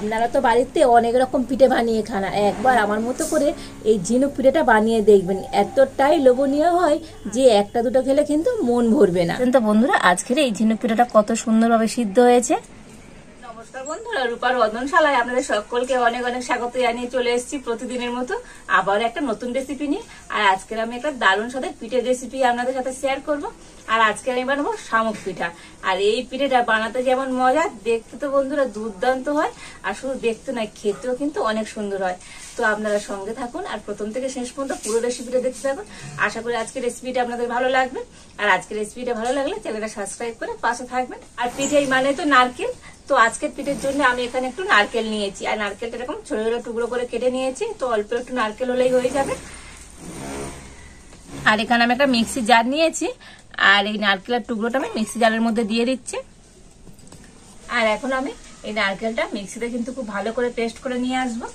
আপনারা তো বাড়িতে অনেক রকম পিঠে বানিয়ে খান, একবার আমার মতো করে এই ঝিনুক পিঠেটা বানিয়ে দেখবেন, এতটাই লোভনীয় হয় যে একটা দুটো খেলে কিন্তু মন ভরবে না। তো বন্ধুরা, আজকের এই ঝিনুক পিঠাটা কত সুন্দরভাবে সিদ্ধ হয়েছে। নমস্কার বন্ধুরা, রূপার রন্ধনশালায় আপনাদের সকলকে অনেক অনেক স্বাগত জানিয়ে চলে এসেছি প্রতিদিনের মতো আবার একটা নতুন রেসিপি নিয়ে। আর আজকের আমি একটা দারুণ স্বাদের পিঠের রেসিপি আপনাদের সাথে শেয়ার করব। আর আজকে আমি বানাবো শামুক পিঠা। আর এই পিঠেটা বানাতে যেমন মজা, দেখতে তো বন্ধুরা দুর্দান্ত হয়, আর শুধু দেখতে নয় খেতেও কিন্তু অনেক সুন্দর হয়। তো আপনারা সঙ্গে থাকুন আর প্রথম থেকে শেষ পর্যন্ত পুরো রেসিপিটা দেখতে থাকুন। আশা করি আজকের রেসিপিটা আপনাদের ভালো লাগবে। আর আজকের রেসিপিটা ভালো লাগলে চ্যানেলটা সাবস্ক্রাইব করে পাশে থাকবেন। আর পিঠে মানে তো নারকেল, তো আজকের পিঠের জন্য আমি এখানে একটু নারকেল নিয়েছি, আর নারকেলটা এরকম ছোট ছোট টুকরো করে কেটে নিয়েছি। তো অল্প একটু নারকেল হলেই হয়ে যাবে। আর এখানে আমি একটা মিক্সি জার নিয়েছি, আর এই নারকেলের টুকরোটা আমি মিক্সি জারের মধ্যে দিয়ে দিচ্ছি। আর এখন আমি এই নারকেলটা মিক্সিতে কিন্তু খুব ভালো করে পেস্ট করে নিয়ে আসবো।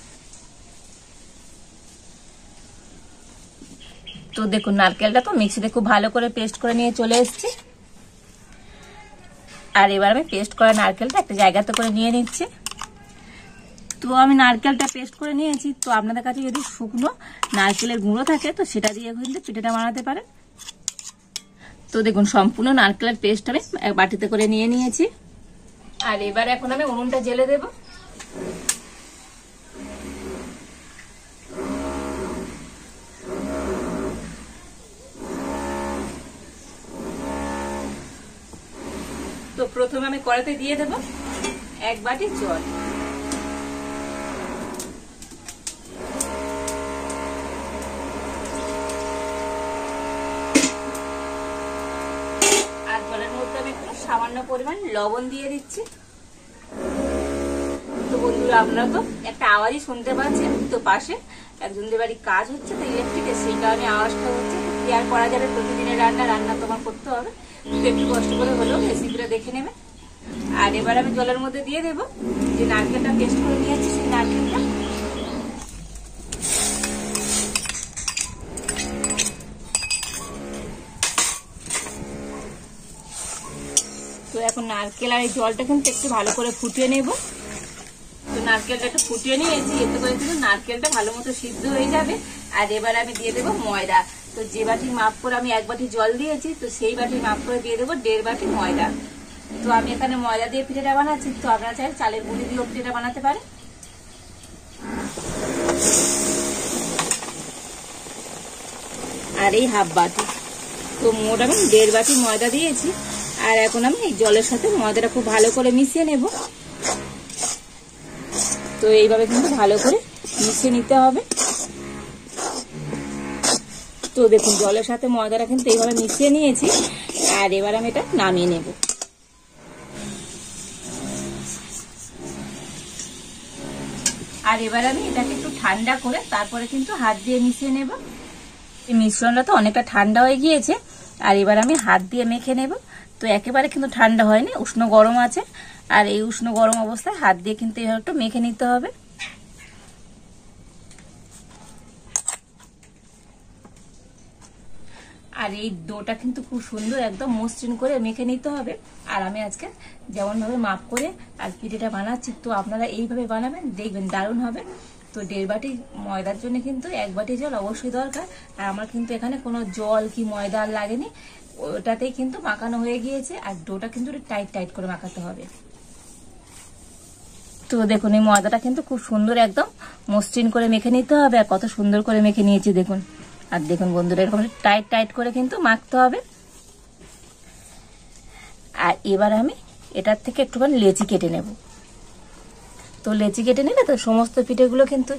তো দেখুন, নারকেলটা তো মিক্সিতে খুব ভালো করে পেস্ট করে নিয়ে চলে এসেছি। আর এবার আমি পেস্ট করা নারকেলটা একটা জায়গাতে করে নিয়ে নিচ্ছি। তো আমি নারকেলটা পেস্ট করে নিয়েছি। তো আপনাদের কাছে যদি শুকনো নারকেলের গুঁড়ো থাকে তো সেটা দিয়ে কিন্তু পিঠাটা বানাতে পারেন। তো দেখুন, সম্পূর্ণ নারকেলের পেস্ট আমি বাটিতে করে নিয়ে নিয়েছি। আর এবার এখন আমি উনুনটা জ্বেলে দেব। তো প্রথমে আমি কড়াইতে দিয়ে দেব 1 বাটি জল। আর জলের মধ্যে আমি একটু সামান্য পরিমাণ লবণ দিয়ে দিচ্ছি। তো বন্ধুরা, আপনারা তো একটা আওয়াজই শুনতে পাচ্ছেন, তো পাশে একজনদের বাড়ি কাজ হচ্ছে, তো ইলেকট্রিকের, সেই কারণে আওয়াজটা হচ্ছে। কি আর করা যাবে, প্রতিদিনের রান্না তোমার করতে হবে, একটু কষ্ট করে হলেও রেসিপিটা দেখে নেবে। আর এবার আমি জলের মধ্যে দিয়ে দেবো যে নারকেলটা পেস্ট করে নিয়েছি, সেই নারকেলটা। তো এখন নারকেল আর এই জলটা কিন্তু একটু ভালো করে ফুটিয়ে নেব। তো নারকেলটা একটু ফুটিয়ে নিয়েছি, এতে করে কিন্তু নারকেলটা ভালো মতো সিদ্ধ হয়ে যাবে। আর এবার আমি দিয়ে দেবো ময়দা। তো যে বাটির মাপ করে আমি 1 বাটি জল দিয়েছি, তো সেই বাটির মাপ করে দিয়ে দেবো 1.5 বাটি ময়দা। তো আমি এখানে ময়দা দিয়ে পিঠাটা বানাচ্ছি, তো আপনারা চাইলে চালের গুঁড়ি দিয়েও পিঠাটা বানাতে পারেন। আর এই 1/2 বাটি, তো মোট আমি 1.5 বাটি ময়দা দিয়েছি। আর এখন আমি এই জলের সাথে ময়দাটা খুব ভালো করে মিশিয়ে নেব। তো এইভাবে কিন্তু ভালো করে মিশিয়ে নিতে হবে। তো দেখুন, জলের সাথে ময়দাটা কিন্তু এইভাবে মিশিয়ে নিয়েছি। আর এবার আমি এটা নামিয়ে নেব। আর এবার আমি এটাকে একটু ঠান্ডা করে তারপরে কিন্তু হাত দিয়ে মিশিয়ে নেব। এই মিশ্রণটা তো অনেকটা ঠান্ডা হয়ে গিয়েছে। আর এবার আমি হাত দিয়ে মেখে নেব। তো একেবারে কিন্তু ঠান্ডা হয়নি, উষ্ণ গরম আছে। আর এই উষ্ণ গরম অবস্থায় হাত দিয়ে কিন্তু এভাবে একটু মেখে নিতে হবে। আর এই ডোটা কিন্তু খুব সুন্দর একদম মসৃণ করে মেখে নিতে হবে। আর আমি আজকে যেমন ভাবে মাপ করে আর পিঠেটা বানাচ্ছি, তো আপনারা এইভাবে বানাবেন, দেখবেন দারুণ হবে। তো 1.5 বাটি ময়দার জন্য কিন্তু 1 বাটি জল অবশ্যই দরকার। আর আমার কিন্তু এখানে কোনো জল কি ময়দা আর লাগেনি, ওটাতেই কিন্তু মাখানো হয়ে গিয়েছে। আর ডোটা কিন্তু টাইট টাইট করে মাখাতে হবে। তো দেখুন, এই ময়দাটা কিন্তু খুব সুন্দর একদম মসৃণ করে মেখে নিতে হবে। আর কত সুন্দর করে মেখে নিয়েছি দেখুন। আর দেখুন বন্ধুরা, এরকম টাইট টাইট করে কিন্তু মাখতে হবে। আর এবার আমি এটার থেকে একটুখানি লেচি কেটে নেব। তো লেচি কেটে নিলে তো সমস্ত পিঠেগুলো কিন্তু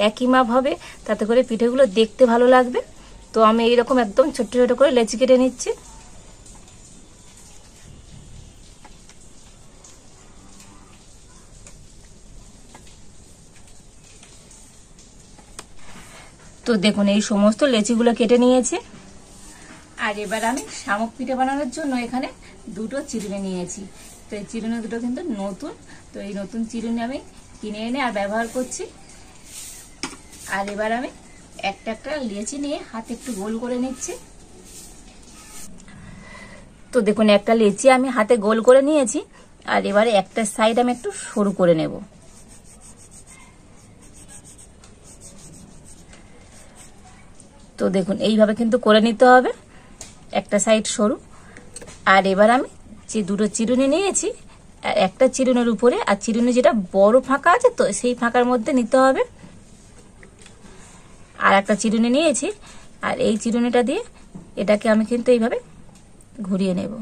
একই মাপ হবে, তাতে করে পিঠেগুলো দেখতে ভালো লাগবে। তো আমি এইরকম একদম ছোট ছোট করে লেচি কেটে নিচ্ছি। তো দেখুন, এই সমস্ত লেচিগুলো কেটে নিয়েছি। আর এবার আমি শামুক পিঠে বানানোর জন্য এখানে 2টো চিরুনি নিয়েছি। তো এই চিরুনি দুটো কিন্তু নতুন, তো এই নতুন চিরুনি আমি কিনে এনে আর ব্যবহার করছি। আর এবার আমি একটা একটা লেচি নিয়ে হাতে একটু গোল করে নিচ্ছি। তো দেখুন, একটা লেচি আমি হাতে গোল করে নিয়েছি। আর এবারে একটা সাইড আমি একটু সরু করে নেব। তো দেখুন এইভাবে কিন্তু করে নিতে হবে, একটা সাইড সরু। আর এবার আমি যে দুটো চিরুনি নিয়েছি, একটা চিরুনির উপরে আর চিরুনি যেটা বড় ফাঁকা আছে তো সেই ফাঁকার মধ্যে নিতে হবে। আর একটা চিরুনি নিয়েছি, আর এই চিরুনিটা দিয়ে এটাকে আমি কিন্তু এইভাবে ঘুরিয়ে নেব।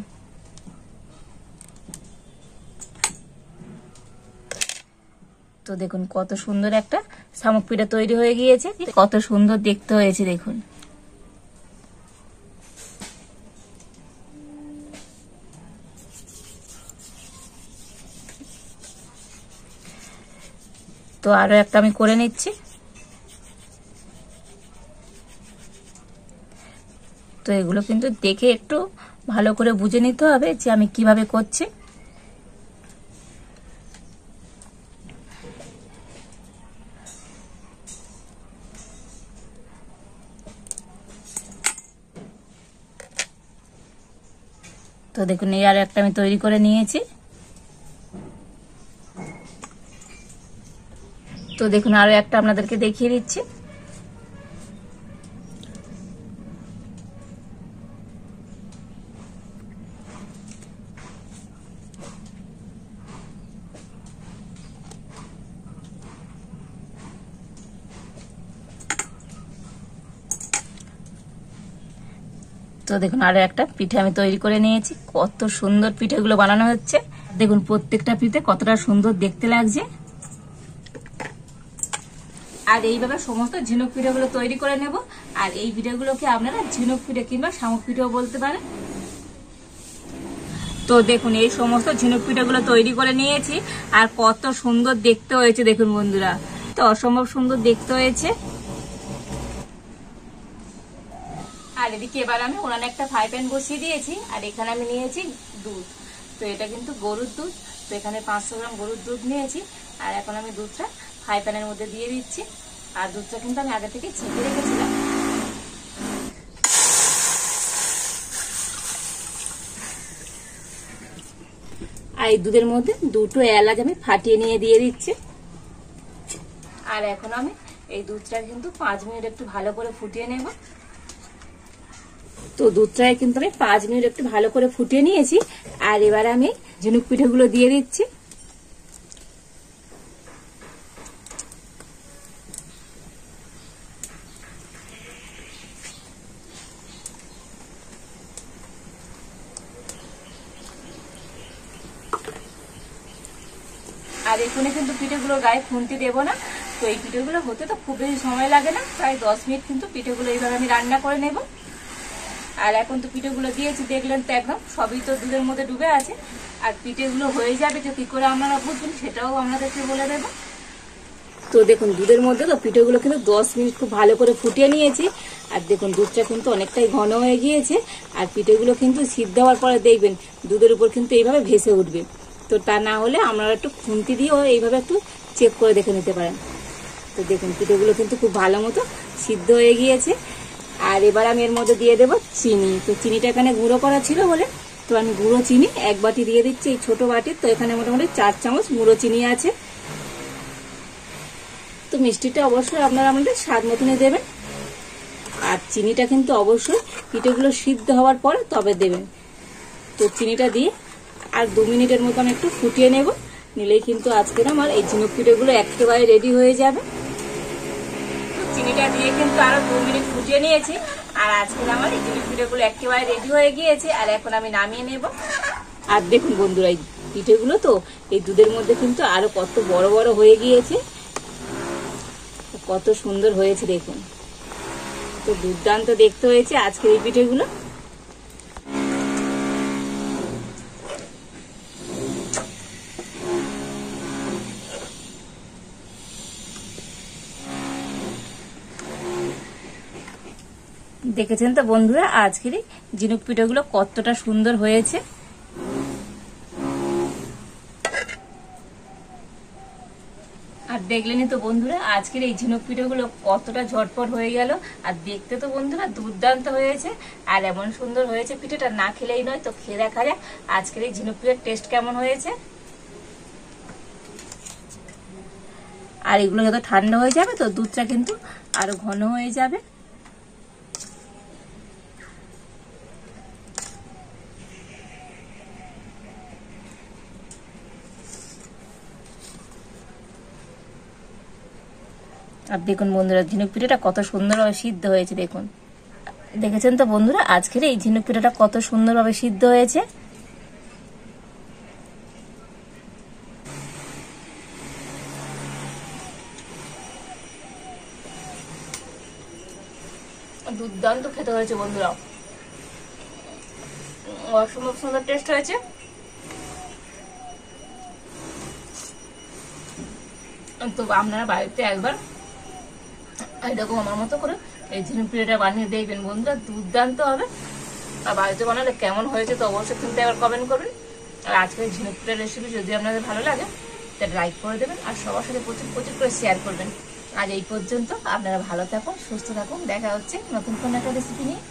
তো দেখুন কত সুন্দর একটা শামুক পিঠা তৈরি হয়ে গিয়েছে, কত সুন্দর দেখতে হয়েছে দেখুন। তো আরো একটা আমি করে নিচ্ছি। তো এগুলো কিন্তু দেখে একটু ভালো করে বুঝে নিতে হবে যে আমি কিভাবে করছি। তো দেখুন এই আরো একটা আমি তৈরি করে নিয়েছি। তো দেখুন আরো একটা আপনাদেরকে দেখিয়ে দিচ্ছি। তো দেখুন আরো একটা পিঠে আমি তৈরি করে নিয়েছি, কত সুন্দর পিঠেগুলো বানানো হচ্ছে। দেখুন প্রত্যেকটা পিঠে কতটা সুন্দর দেখতে লাগছে। আর এইভাবে সমস্ত ঝিনুক পিঠেগুলো তৈরি করে নেব। আর এই পিঠেগুলোকে আপনারা ঝিনুক পিঠে কিংবা শামুক পিঠেও বলতে পারেন। তো দেখুন এই সমস্ত ঝিনুক পিঠেগুলো তৈরি করে নিয়েছি, আর কত সুন্দর দেখতে হয়েছে দেখুন বন্ধুরা, তো অসম্ভব সুন্দর দেখতে হয়েছে। আর এদিকে এবার আমি উনানে একটা ফ্রাই প্যান বসিয়ে দিয়েছি, আর এখানে আমি নিয়েছি দুধ। তো এটা কিন্তু গরুর দুধ, তো এখানে 500 গ্রাম গরুর দুধ নিয়েছি। আর এখন আমি দুধটা ফ্রাই প্যানের মধ্যে দিয়ে দিচ্ছি। আর দুধটা কিন্তু আমি আগে থেকে ছেঁকে রেখেছিলাম। আর এই দুধের মধ্যে দুটো এলাচ আমি ফাটিয়ে নিয়ে দিয়ে দিচ্ছি। আর এখন আমি এই দুধটা কিন্তু 5 মিনিট একটু ভালো করে ফুটিয়ে নেব। তো দুধটায় কিন্তু আমি 5 মিনিট একটু ভালো করে ফুটিয়ে নিয়েছি। আর এবার আমি ঝিনুক পিঠেগুলো দিয়ে দিচ্ছি। আর এখানে কিন্তু পিঠেগুলো গায়ে খুন্তি দেবো না। তো এই পিঠেগুলো হতে তো খুব বেশি সময় লাগে না, প্রায় 10 মিনিট কিন্তু পিঠেগুলো এইভাবে আমি রান্না করে নেব। আর এখন তো পিঠেগুলো দিয়েছি, দেখলেন তো একদম সবই তো দুধের মধ্যে ডুবে আছে। আর পিঠেগুলো হয়ে যাবে যে কি করে আপনারা বুঝবেন সেটাও আপনাদেরকে বলে দেবো। তো দেখুন দুধের মধ্যে তো পিঠেগুলো কিন্তু 10 মিনিট খুব ভালো করে ফুটিয়ে নিয়েছি। আর দেখুন দুধটা কিন্তু অনেকটাই ঘন হয়ে গিয়েছে। আর পিঠেগুলো কিন্তু সিদ্ধ হওয়ার পরে দেখবেন দুধের উপর কিন্তু এইভাবে ভেসে উঠবে। তো তা না হলে আপনারা একটু খুন্তি দিয়েও এইভাবে একটু চেক করে দেখে নিতে পারেন। তো দেখুন পিঠেগুলো কিন্তু খুব ভালো মতো সিদ্ধ হয়ে গিয়েছে। আর এবার আমি এর মধ্যে দিয়ে দেবো চিনি। তো চিনিটা এখানে গুঁড়ো করা ছিল বলে তো আমি গুঁড়ো চিনি 1 বাটি দিয়ে দিচ্ছি, এই ছোট বাটির। তো এখানে মোটামুটি 4 চামচ গুঁড়ো চিনি আছে। তো মিষ্টিটা অবশ্যই আপনারা আমাদের স্বাদ মতনই দেবেন। আর চিনিটা কিন্তু অবশ্যই পিঠেগুলো সিদ্ধ হওয়ার পরে তবে দেবেন। তো চিনিটা দিয়ে আর 2 মিনিটের মতন একটু ফুটিয়ে নেব, নিলেই কিন্তু আজকের আমার এই ঝিনুক পিঠেগুলো একেবারে রেডি হয়ে যাবে। চিনিটা দিয়ে কিন্তু আরো 2 মিনিট ফুটিয়ে নিয়েছি। আর আজকের আমার এই ঝিনুক পিঠেগুলো একেবারে রেডি হয়ে গিয়েছে। আর এখন আমি নামিয়ে নেব। আর দেখুন বন্ধুরা এই পিঠেগুলো তো এই দুধের মধ্যে কিন্তু আরো কত বড় বড় হয়ে গিয়েছে, কত সুন্দর হয়েছে দেখুন। তো দুর্দান্ত দেখতে হয়েছে আজকের এই পিঠেগুলো। দেখেছেন তো বন্ধুরা আজকের এই ঝিনুক পিঠেগুলো কতটা সুন্দর হয়েছে। আর দেখলেনই তো বন্ধুরা আজকের এই ঝিনুক পিঠেগুলো কতটা ঝটপট হয়ে গেল। আর দেখতে তো বন্ধুরা দুর্দান্ত হয়েছে। আর এমন সুন্দর হয়েছে পিঠেটা, না খেলেই নয়। তো খেয়ে দেখা যাক আজকের এই ঝিনুক পিঠের টেস্ট কেমন হয়েছে। আর এগুলো যত ঠান্ডা হয়ে যাবে তো দুধটা কিন্তু আরো ঘন হয়ে যাবে। আর দেখুন বন্ধুরা, ঝিনুক পিঠেটা কত সুন্দরভাবে সিদ্ধ হয়েছে। দেখুন, দেখেছেন তো বন্ধুরা, আজকের এই ঝিনুক পিঠেটা কত সুন্দরভাবে সিদ্ধ হয়েছে। দুর্দান্ত খেতে হয়েছে বন্ধুরা, অসম্ভব সুন্দর টেস্ট হয়েছে। তো আপনারা বাড়িতে একবার এরকম আমার মতো করে এই ঝিনুক পিঠেটা বানিয়ে দেখবেন বন্ধুরা, দুর্দান্ত হবে। আর বাড়িতে বানালে কেমন হয়েছে তো অবশ্যই কিন্তু একবার কমেন্ট করবেন। আর আজকের ঝিনুক পিঠের রেসিপি যদি আপনাদের ভালো লাগে তাহলে লাইক করে দেবেন আর সবার সাথে প্রচুর প্রচুর করে শেয়ার করবেন। আজ এই পর্যন্ত, আপনারা ভালো থাকুন, সুস্থ থাকুন, দেখা হচ্ছে নতুন কোনো একটা রেসিপি নিয়ে।